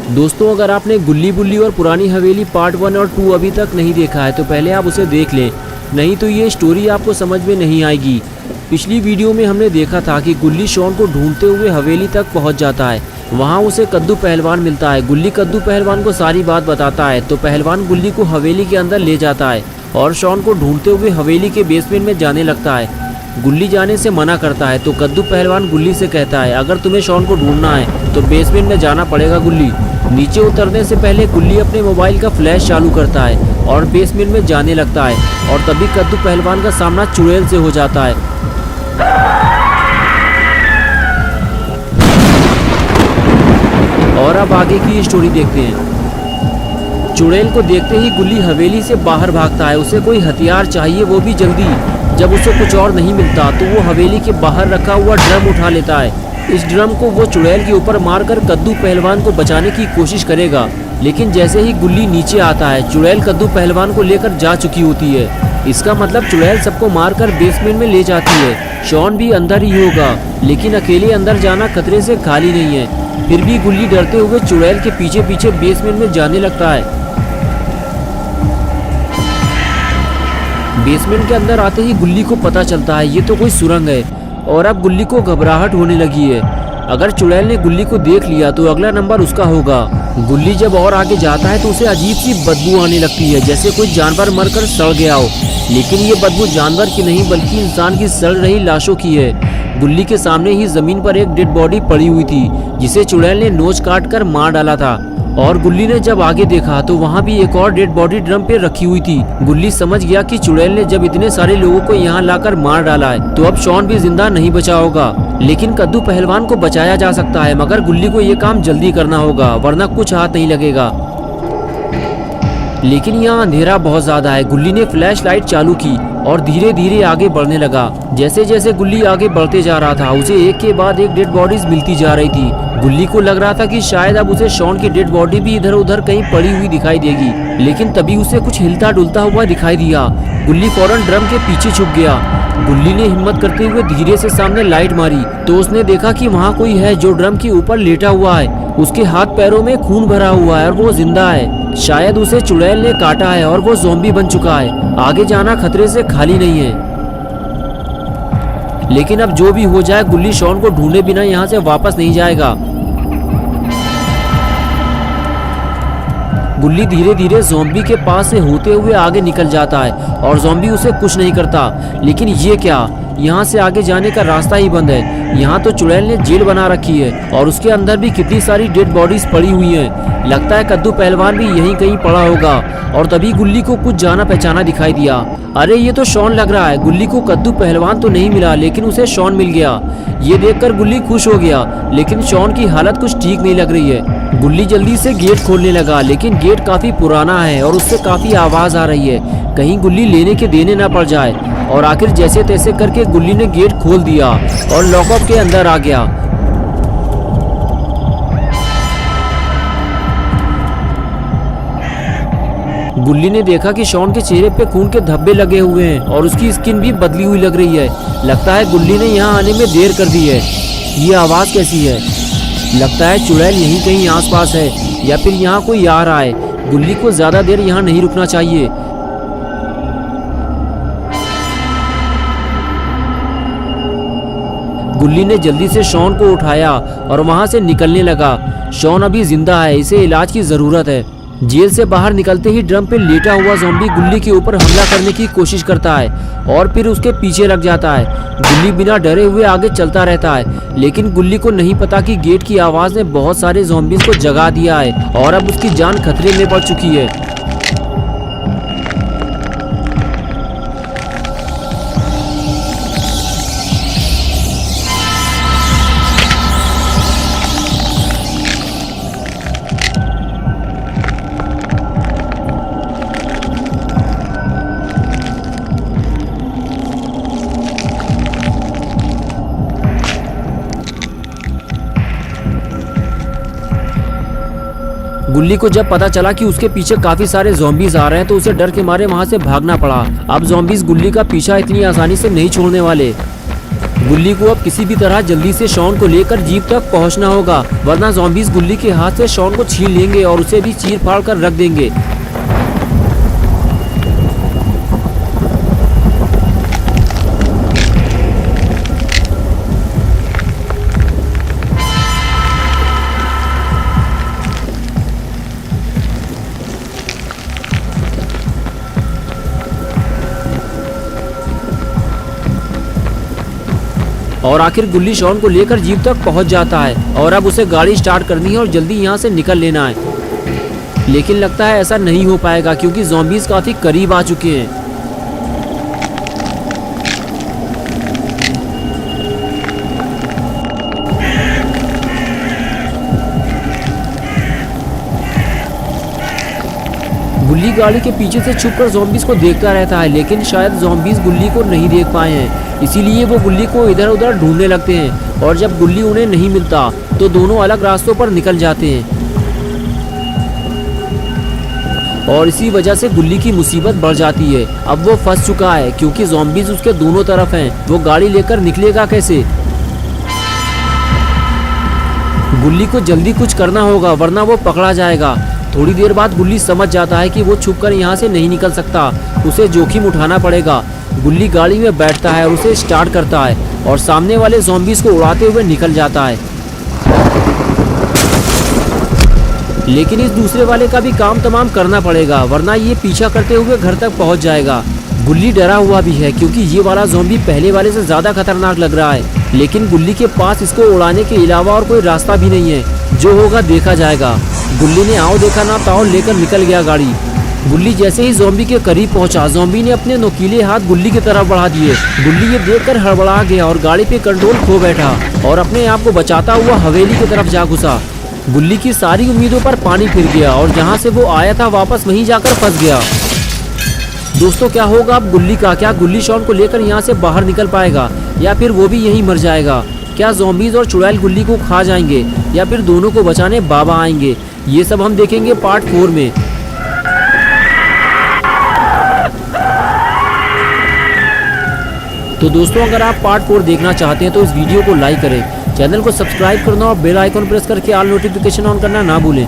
दोस्तों, अगर आपने गुल्ली बुल्ली और पुरानी हवेली पार्ट 1 और 2 अभी तक नहीं देखा है तो पहले आप उसे देख लें, नहीं तो ये स्टोरी आपको समझ में नहीं आएगी। पिछली वीडियो में हमने देखा था कि गुल्ली शॉन को ढूंढते हुए हवेली तक पहुंच जाता है। वहां उसे कद्दू पहलवान मिलता है। गुल्ली कद्दू पहलवान को सारी बात बताता है तो पहलवान गुल्ली को हवेली के अंदर ले जाता है और शॉन को ढूंढते हुए हवेली के बेसमेंट में जाने लगता है। गुल्ली जाने से मना करता है तो कद्दू पहलवान गुल्ली से कहता है, अगर तुम्हें शॉन को ढूंढना है तो बेसमेंट में जाना पड़ेगा गुल्ली। नीचे उतरने से पहले गुल्ली अपने मोबाइल का फ्लैश चालू करता है और बेसमेंट में जाने लगता है और तभी कद्दू पहलवान का सामना चुड़ैल से हो जाता है। और अब आगे की स्टोरी देखते हैं। चुड़ैल को देखते ही गुल्ली हवेली से बाहर भागता है। उसे कोई हथियार चाहिए, वो भी जल्दी। जब उसे कुछ और नहीं मिलता तो वो हवेली के बाहर रखा हुआ ड्रम उठा लेता है। इस ड्रम को वो चुड़ैल के ऊपर मारकर कद्दू पहलवान को बचाने की कोशिश करेगा, लेकिन जैसे ही गुल्ली नीचे आता है चुड़ैल कद्दू पहलवान को लेकर जा चुकी होती है। इसका मतलब चुड़ैल सबको मारकर बेसमेंट में ले जाती है। शॉन भी अंदर ही होगा, लेकिन अकेले अंदर जाना खतरे से खाली नहीं है। फिर भी गुल्ली डरते हुए चुड़ैल के पीछे पीछे बेसमेंट में जाने लगता है। बेसमेंट के अंदर आते ही गुल्ली को पता चलता है ये तो कोई सुरंग है और अब गुल्ली को घबराहट होने लगी है। अगर चुड़ैल ने गुल्ली को देख लिया तो अगला नंबर उसका होगा। गुल्ली जब और आगे जाता है तो उसे अजीब सी बदबू आने लगती है, जैसे कोई जानवर मरकर सड़ गया हो। लेकिन ये बदबू जानवर की नहीं बल्कि इंसान की सड़ रही लाशों की है। गुल्ली के सामने ही जमीन पर एक डेड बॉडी पड़ी हुई थी जिसे चुड़ैल ने नोच काट कर मार डाला था। और गुल्ली ने जब आगे देखा तो वहाँ भी एक और डेड बॉडी ड्रम पे रखी हुई थी। गुल्ली समझ गया कि चुड़ैल ने जब इतने सारे लोगों को यहाँ लाकर मार डाला है तो अब शॉन भी जिंदा नहीं बचा होगा। लेकिन कद्दू पहलवान को बचाया जा सकता है, मगर गुल्ली को ये काम जल्दी करना होगा वरना कुछ हाथ नहीं लगेगा। लेकिन यहाँ अंधेरा बहुत ज्यादा है। गुल्ली ने फ्लैश लाइट चालू की और धीरे धीरे आगे बढ़ने लगा। जैसे जैसे गुल्ली आगे बढ़ते जा रहा था उसे एक के बाद एक डेड बॉडीज मिलती जा रही थी। गुल्ली को लग रहा था कि शायद अब उसे शॉन की डेड बॉडी भी इधर उधर कहीं पड़ी हुई दिखाई देगी, लेकिन तभी उसे कुछ हिलता डुलता हुआ दिखाई दिया। गुल्ली फौरन ड्रम के पीछे छुप गया। गुल्ली ने हिम्मत करते हुए धीरे से सामने लाइट मारी तो उसने देखा कि वहाँ कोई है जो ड्रम के ऊपर लेटा हुआ है। उसके हाथ पैरों में खून भरा हुआ है और वो जिंदा है। शायद उसे चुड़ैल ने काटा है और वो ज़ॉम्बी बन चुका है। आगे जाना खतरे से खाली नहीं है। लेकिन अब जो भी हो जाए गुल्ली शॉन को ढूंढे बिना यहाँ से वापस नहीं जाएगा। गुल्ली धीरे धीरे ज़ॉम्बी के पास से होते हुए आगे निकल जाता है और ज़ॉम्बी उसे कुछ नहीं करता। लेकिन ये क्या, यहाँ से आगे जाने का रास्ता ही बंद है। यहाँ तो चुड़ैल ने जेल बना रखी है और उसके अंदर भी कितनी सारी डेड बॉडीज पड़ी हुई हैं। लगता है कद्दू पहलवान भी यहीं कहीं पड़ा होगा। और तभी गुल्ली को कुछ जाना पहचाना दिखाई दिया। अरे ये तो शॉन लग रहा है। गुल्ली को कद्दू पहलवान तो नहीं मिला लेकिन उसे शॉन मिल गया। ये देखकर गुल्ली खुश हो गया, लेकिन शॉन की हालत कुछ ठीक नहीं लग रही है। गुल्ली जल्दी से गेट खोलने लगा, लेकिन गेट काफी पुराना है और उससे काफी आवाज आ रही है। कहीं गुल्ली लेने के देने ना पड़ जाए। और आखिर जैसे तैसे करके गुल्ली ने गेट खोल दिया और लॉकअप के अंदर आ गया। गुल्ली ने देखा कि शॉन के चेहरे पे खून के धब्बे लगे हुए हैं और उसकी स्किन भी बदली हुई लग रही है। लगता है गुल्ली ने यहाँ आने में देर कर दी है। ये आवाज़ कैसी है? लगता है चुड़ैल यहीं कहीं आसपास है या फिर यहाँ कोई आ रहा है। गुल्ली को ज़्यादा देर यहाँ नहीं रुकना चाहिए। गुल्ली ने जल्दी से शॉन को उठाया और वहाँ से निकलने लगा। शॉन अभी जिंदा है, इसे इलाज की ज़रूरत है। जेल से बाहर निकलते ही ड्रम पे लेटा हुआ ज़ॉम्बी गुल्ली के ऊपर हमला करने की कोशिश करता है और फिर उसके पीछे लग जाता है। गुल्ली बिना डरे हुए आगे चलता रहता है, लेकिन गुल्ली को नहीं पता कि गेट की आवाज़ ने बहुत सारे ज़ॉम्बीज़ को जगा दिया है और अब उसकी जान खतरे में पड़ चुकी है। गुल्ली को जब पता चला कि उसके पीछे काफी सारे ज़ॉम्बीज आ रहे हैं तो उसे डर के मारे वहां से भागना पड़ा। अब ज़ॉम्बीज गुल्ली का पीछा इतनी आसानी से नहीं छोड़ने वाले। गुल्ली को अब किसी भी तरह जल्दी से शॉन को लेकर जीप तक पहुंचना होगा, वरना ज़ॉम्बीज़ गुल्ली के हाथ से शॉन को छीन लेंगे और उसे भी चीर फाड़ कर रख देंगे। और आखिर गुल्ली शॉन को लेकर जीप तक पहुंच जाता है और अब उसे गाड़ी स्टार्ट करनी है और जल्दी यहाँ से निकल लेना है। लेकिन लगता है ऐसा नहीं हो पाएगा क्योंकि ज़ॉम्बीज़ काफ़ी करीब आ चुके हैं। गुल्ली गाड़ी के पीछे से छुपकर ज़ॉम्बीज़ को देखता रहता है, लेकिन शायद ज़ॉम्बीज़ गुल्ली को नहीं देख पाए हैं, इसीलिए वो गुल्ली को इधर उधर ढूंढने लगते हैं। और जब गुल्ली उन्हें नहीं मिलता तो दोनों अलग रास्तों पर निकल जाते हैं और इसी वजह से गुल्ली की मुसीबत बढ़ जाती है। अब वो फंस चुका है क्योंकि ज़ॉम्बीज़ उसके दोनों तरफ हैं। वो गाड़ी लेकर निकलेगा कैसे? गुल्ली को जल्दी कुछ करना होगा वरना वो पकड़ा जाएगा। थोड़ी देर बाद गुल्ली समझ जाता है कि वो छुपकर यहाँ से नहीं निकल सकता, उसे जोखिम उठाना पड़ेगा। गुल्ली गाड़ी में बैठता है और उसे स्टार्ट करता है और सामने वाले ज़ॉम्बीज़ को उड़ाते हुए निकल जाता है। लेकिन इस दूसरे वाले का भी काम तमाम करना पड़ेगा वरना ये पीछा करते हुए घर तक पहुँच जाएगा। गुल्ली डरा हुआ भी है क्योंकि ये वाला ज़ॉम्बी पहले वाले से ज़्यादा खतरनाक लग रहा है, लेकिन गुल्ली के पास इसको उड़ाने के अलावा और कोई रास्ता भी नहीं है। जो होगा देखा जाएगा। गुल्ली ने आओ देखा ना ताओ लेकर निकल गया गाड़ी। गुल्ली जैसे ही ज़ॉम्बी के करीब पहुंचा, ज़ॉम्बी ने अपने नुकीले हाथ गुल्ली की तरफ बढ़ा दिए। गुल्ली ये देखकर हड़बड़ा गया और गाड़ी पे कंट्रोल खो बैठा और अपने आप को बचाता हुआ हवेली की तरफ जा घुसा। गुल्ली की सारी उम्मीदों पर पानी फिर गया और जहाँ से वो आया था वापस वहीं जाकर फंस गया। दोस्तों क्या होगा अब गुल्ली का? क्या गुल्ली शॉन को लेकर यहाँ से बाहर निकल पाएगा या फिर वो भी यहीं मर जाएगा? क्या ज़ॉम्बीज़ और चुड़ैल गुल्ली को खा जाएंगे या फिर दोनों को बचाने बाबा आएंगे? ये सब हम देखेंगे पार्ट 4 में। तो दोस्तों अगर आप पार्ट 4 देखना चाहते हैं तो इस वीडियो को लाइक करें, चैनल को सब्सक्राइब करना और बेल आइकन प्रेस करके ऑल नोटिफिकेशन ऑन करना ना भूलें।